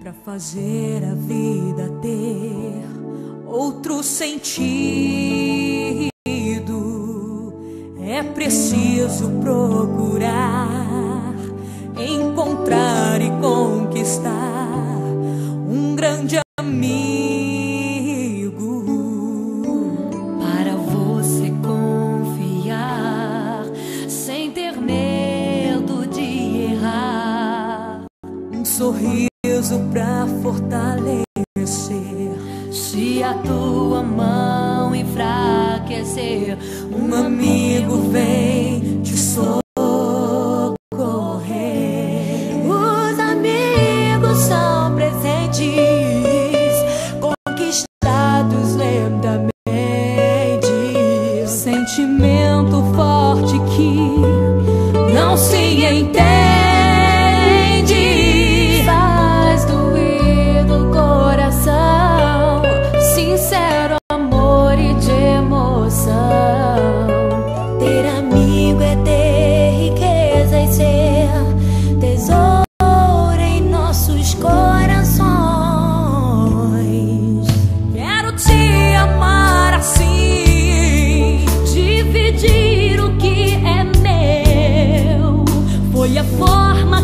Para fazer a vida ter outro sentido, é preciso procurar, encontrar e conquistar um grande amigo. Para você confiar sem ter medo de errar, um sorriso pra fortalecer. Se a tua mão enfraquecer, um amigo vem te socorrer. Os amigos são presentes conquistados lentamente. Sentimento forte que não se entende. Ter amigo é ter riqueza e ser tesouro em nossos corações. Quero te amar assim, dividir o que é meu. Foi a forma